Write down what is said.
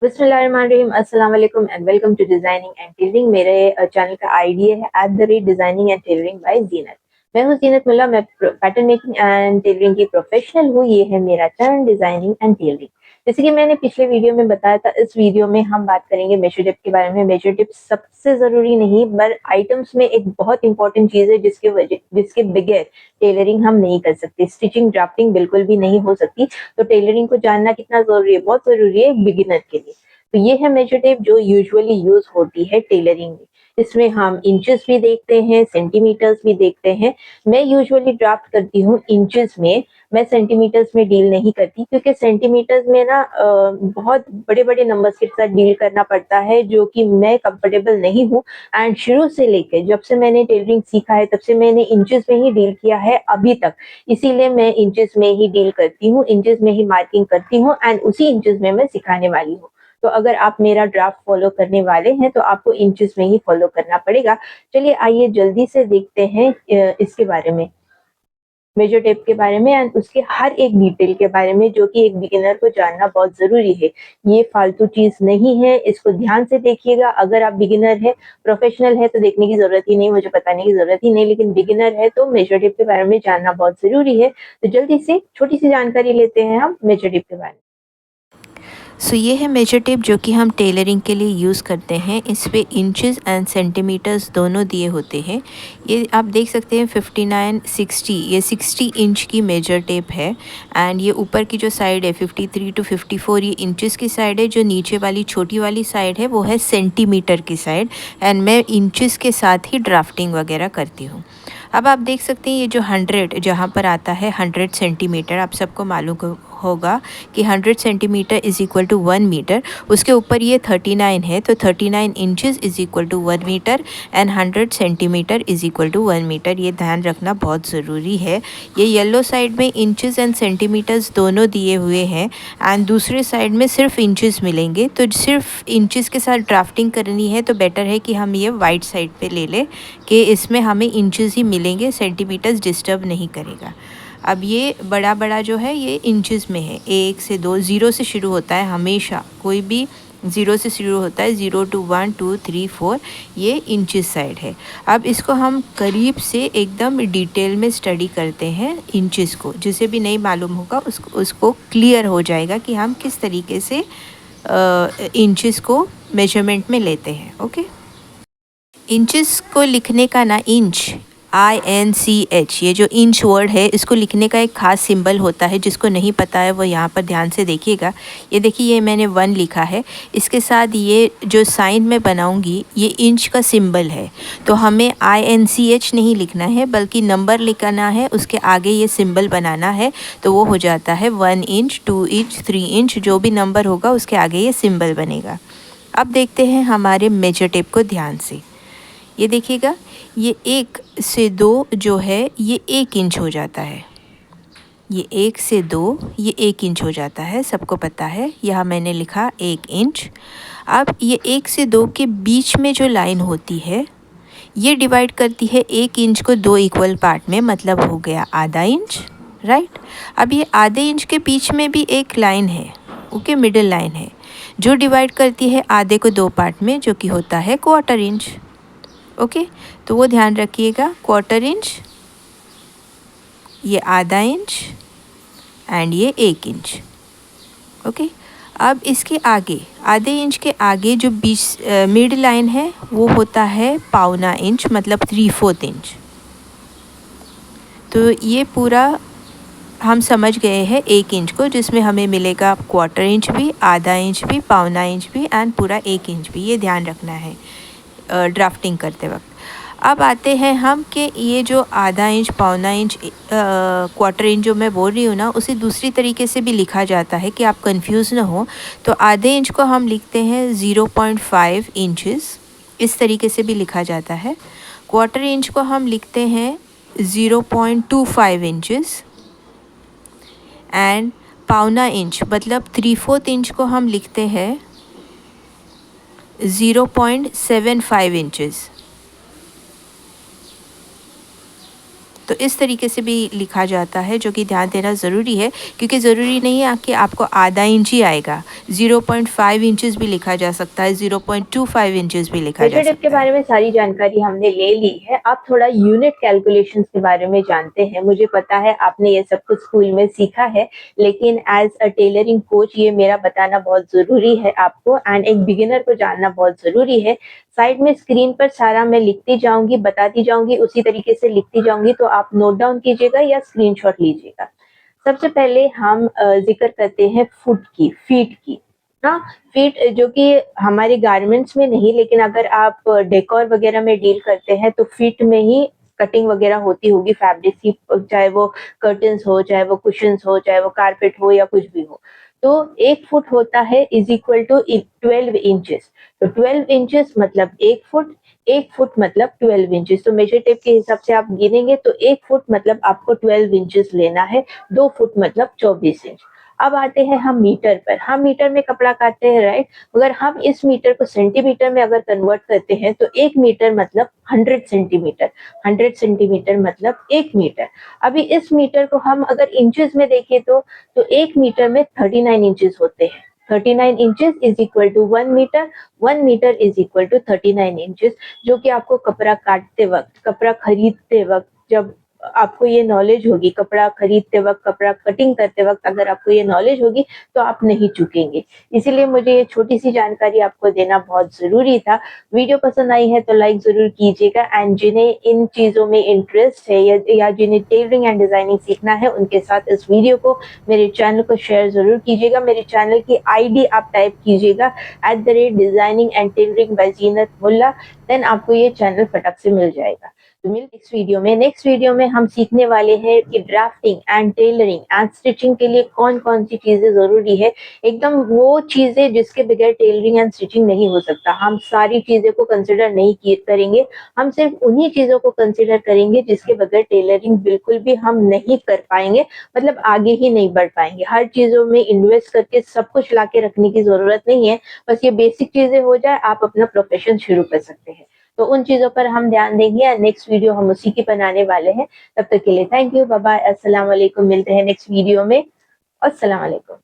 बिस्मिल्लाहिर्रहमानिर्रहीम, अस्सलाम वालेकुम and welcome to designing and tailoring. मेरे चैनल का आईडी है @designing and tailoring by Zeenat. मैं हूँ ज़ीनत मुल्ला। मैं पैटर्न मेकिंग एंड टेलरिंग की प्रोफेशनल हूँ। ये है मेरा चैनल डिज़ाइनिंग एंड टेलरिंग। जैसे कि मैंने पिछले वीडियो में बताया था, इस वीडियो में हम बात करेंगे मेजर टेप के बारे में। मेजर टेप सबसे ज़रूरी नहीं पर आइटम्स में एक बहुत इंपॉर्टेंट चीज़ है जिसके बगैर टेलरिंग हम नहीं कर सकते। स्टिचिंग, ड्राफ्टिंग बिल्कुल भी नहीं हो सकती। तो टेलरिंग को जानना कितना ज़रूरी है, बहुत ज़रूरी है एक बिगिनर के लिए। तो ये है मेजर टेप जो यूजुअली यूज होती है टेलरिंग में। इसमें हम इंचेस भी देखते हैं, सेंटीमीटर्स भी देखते हैं। मैं यूजुअली ड्राफ्ट करती हूँ इंचेस में। मैं सेंटीमीटर्स में डील नहीं करती क्योंकि सेंटीमीटर्स में ना बहुत बड़े-बड़े नंबर्स के साथ डील करना पड़ता है जो कि मैं कंफर्टेबल नहीं हूँ। एंड शुरू से लेके जब से मैंने टेलरिंग सीखा है तब से मैंने इंचेस में ही डील किया है अभी तक। इसीलिए मैं इंचेस में ही डील करती हूँ, इंचेस में ही मार्किंग करती हूँ एंड उसी इंचेस में मैं सिखाने वाली हूँ। तो अगर आप मेरा ड्राफ्ट फॉलो करने वाले हैं तो आपको इंचेस में ही फॉलो करना पड़ेगा। चलिए आइए जल्दी से देखते हैं इसके बारे में, मेजर टेप के बारे में एंड उसके हर एक डिटेल के बारे में जो कि एक बिगिनर को जानना बहुत ज़रूरी है। ये फालतू चीज़ नहीं है, इसको ध्यान से देखिएगा। अगर आप बिगिनर हैं, प्रोफेशनल है तो देखने की ज़रूरत ही नहीं, मुझे बताने की ज़रूरत ही नहीं, लेकिन बिगिनर है तो मेजर टेप के बारे में जानना बहुत ज़रूरी है। तो जल्दी से छोटी-सी जानकारी लेते हैं हम मेजर टेप के बारे में। ये है मेजर टेप जो कि हम टेलरिंग के लिए यूज़ करते हैं। इस पे इंचेस एंड सेंटीमीटर्स दोनों दिए होते हैं। ये आप देख सकते हैं 59, 60, ये 60 इंच की मेजर टेप है। एंड ये ऊपर की जो साइड है 53 टू 54 ये इंचेस की साइड है। जो नीचे वाली छोटी वाली साइड है वो है सेंटीमीटर की साइड। एंड मैं इंचेस के साथ ही ड्राफ्टिंग वगैरह करती हूँ। अब आप देख सकते हैं ये जो 100 जहाँ पर आता है 100 सेंटीमीटर, आप सबको मालूम होगा कि 100 centimetre is equal to 1 metre. उसके ऊपर ये 39 है तो 39 inches is equal to 1 metre and 100 centimetre is equal to 1 metre. ये ध्यान रखना बहुत ज़रूरी है। ये येलो साइड में इंचेस एंड सेंटीमीटर्स दोनों दिए हुए हैं एंड दूसरे साइड में सिर्फ इंचेस मिलेंगे। तो सिर्फ इंचेस के साथ ड्राफ्टिंग करनी है तो बेटर है कि हम ये वाइट साइड पे ले लें कि इसमें हमें इंचेस ही मिलेंगे, सेंटीमीटर्स डिस्टर्ब नहीं करेगा। अब ये बड़ा बड़ा जो है ये इंचेस में है। 1 से 2, 0 से शुरू होता है हमेशा, कोई भी 0 से शुरू होता है। 0 to 1 2 3 4 ये इंचेस साइड है। अब इसको हम करीब से एकदम डिटेल में स्टडी करते हैं इंचेस को। जिसे भी नहीं मालूम होगा उसको क्लियर हो जाएगा कि हम किस तरीके से इंचेस को मेजरमेंट में लेते हैं। ओके, इंचेस को लिखने का ना, इंच INCH, ये जो इंच वर्ड है इसको लिखने का एक ख़ास सिंबल होता है। जिसको नहीं पता है वो यहाँ पर ध्यान से देखिएगा। ये देखिए, ये मैंने 1 लिखा है, इसके साथ ये जो साइन मैं बनाऊँगी ये इंच का सिंबल है। तो हमें INCH नहीं लिखना है बल्कि नंबर लिखना है, उसके आगे ये सिंबल बनाना है। तो वो हो जाता है 1 इंच, 2 इंच, 3 इंच, जो भी नंबर होगा उसके आगे ये सिंबल बनेगा। अब देखते हैं हमारे मेजर टेप को ध्यान से। ये देखिएगा, ये 1 से 2 जो है ये 1 इंच हो जाता है। ये 1 से 2 ये 1 इंच हो जाता है, सबको पता है। यहाँ मैंने लिखा 1 इंच। अब ये 1 से 2 के बीच में जो लाइन होती है ये डिवाइड करती है 1 इंच को 2 इक्वल पार्ट में, मतलब हो गया आधा इंच, राइट। अब ये आधे इंच के बीच में भी एक लाइन है, ओके, मिडिल लाइन है, जो डिवाइड करती है आधे को 2 पार्ट में, जो कि होता है क्वार्टर इंच। ओके, तो वो ध्यान रखिएगा, क्वार्टर इंच, ये आधा इंच एंड ये 1 इंच। ओके, अब इसके आगे आधे इंच के आगे जो बीच मिड लाइन है वो होता है पौना इंच, मतलब 3/4 इंच। तो ये पूरा हम समझ गए हैं 1 इंच को, जिसमें हमें मिलेगा क्वार्टर इंच भी, आधा इंच भी, पौना इंच भी एंड पूरा 1 इंच भी। ये ध्यान रखना है ड्राफ्टिंग करते वक्त। अब आते हैं हम कि ये जो आधा इंच, पौना इंच, क्वार्टर इंच जो मैं बोल रही हूँ ना, उसे दूसरी तरीके से भी लिखा जाता है कि आप कंफ्यूज ना हो। तो आधे इंच को हम लिखते हैं 0.5 इंचेस, इस तरीके से भी लिखा जाता है। क्वार्टर इंच को हम लिखते हैं 0.25 इंचेस एंड पौना इंच मतलब 3/4 इंच को हम लिखते हैं 0.75 इंचेस। तो इस तरीके से भी लिखा जाता है, जो कि ध्यान देना ज़रूरी है, क्योंकि ज़रूरी नहीं है कि आपको आधा इंच ही आएगा। 0.5 इंचेस भी लिखा जा सकता है, 0.25 इंचेस भी लिखा जा मेजर टेप के सकता है। बारे में सारी जानकारी हमने ले ली है। अब थोड़ा यूनिट कैलकुलेशंस के बारे में जानते हैं। मुझे पता है आपने ये सब कुछ स्कूल में सीखा है, लेकिन एज़ अ टेलरिंग कोच ये मेरा बताना बहुत ज़रूरी है आपको, एंड एक बिगिनर को जानना बहुत ज़रूरी है। साइड में स्क्रीन पर सारा मैं लिखती जाऊँगी, बताती जाऊँगी, उसी तरीके से लिखती जाऊँगी, तो आप नोट डाउन कीजिएगा या स्क्रीनशॉट लीजिएगा। सबसे पहले हम ज़िक्र करते हैं फुट की, फीट की। हाँ, फीट जो कि हमारे गारमेंट्स में नहीं, लेकिन अगर आप डेकोर वगैरह में डील करते हैं तो फीट में ही कटिंग वगैरह होती होगी फैब्रिक की, चाहे वो कर्टन्स हो, चाहे वो कुशन्स हो, चाहे वो कारपेट हो या कुछ भी हो। तो 1 फुट होता है इज़ इक्वल टू 12 इंचेस। तो 12 इंचेस मतलब 1 फुट, 1 फुट मतलब 12 इंचेस। तो मेजर टेप के हिसाब से आप गिनेंगे तो 1 फुट मतलब आपको 12 इंचेस लेना है, 2 फुट मतलब 24 इंच। अब आते हैं हम मीटर पर। हम मीटर में कपड़ा काटते हैं, राइट? अगर हम इस मीटर को सेंटीमीटर में अगर कन्वर्ट करते हैं तो 1 मीटर मतलब 100 सेंटीमीटर, 100 सेंटीमीटर मतलब 1 मीटर। अभी इस मीटर को हम अगर इंचेस में देखें तो 1 मीटर में 39 इंचेस होते हैं। 39 inches is equal to 1 metre, 1 metre is equal to 39 inches, जो कि आपको कपड़ा काटते वक्त, कपड़ा खरीदते वक्त, जब आपको ये नॉलेज होगी, कपड़ा खरीदते वक्त, कपड़ा कटिंग करते वक्त अगर आपको ये नॉलेज होगी तो आप नहीं चूकेंगे। इसीलिए मुझे ये छोटी-सी जानकारी आपको देना बहुत ज़रूरी था। वीडियो पसंद आई है तो लाइक ज़रूर कीजिएगा, एंड जिन्हें इन चीज़ों में इंटरेस्ट है या जिन्हें टेलरिंग एंड डिज़ाइनिंग सीखना है, उनके साथ इस वीडियो को, मेरे चैनल को शेयर ज़रूर कीजिएगा। मेरे चैनल की आईडी आप टाइप कीजिएगा @designing and tailoring by Zeenat Mulla, then आपको ये चैनल फटक से मिल जाएगा। तो मिलते नेक्स्ट वीडियो में हम सीखने वाले हैं कि drafting and tailoring and stitching के लिए कौन-कौन सी चीज़ें ज़रूरी है। एकदम वो चीज़ें जिसके बगैर टेलरिंग एंड स्टिचिंग नहीं हो सकता। हम सारी चीज़ें को कंसिडर नहीं किए करेंगे, हम सिर्फ उन्हीं चीज़ों को कंसिडर करेंगे जिसके बगैर टेलरिंग बिल्कुल भी हम नहीं कर पाएँगे, मतलब आगे ही नहीं बढ़ पाएँगे। हर चीज़ों में इन्वेस्ट करके सब कुछ ला के रखने की ज़रूरत नहीं है, बस ये बेसिक चीज़ें हो जाए, आप अपना प्रोफ़ेशन शुरू कर सकते हैं। तो उन चीज़ों पर हम ध्यान देंगे, और नेक्स्ट वीडियो हम उसी की बनाने वाले हैं। तब तक के लिए थैंक यू, बाय बाय, अस्सलाम वालेकुम। मिलते हैं नेक्स्ट वीडियो में। अस्सलाम वालेकुम।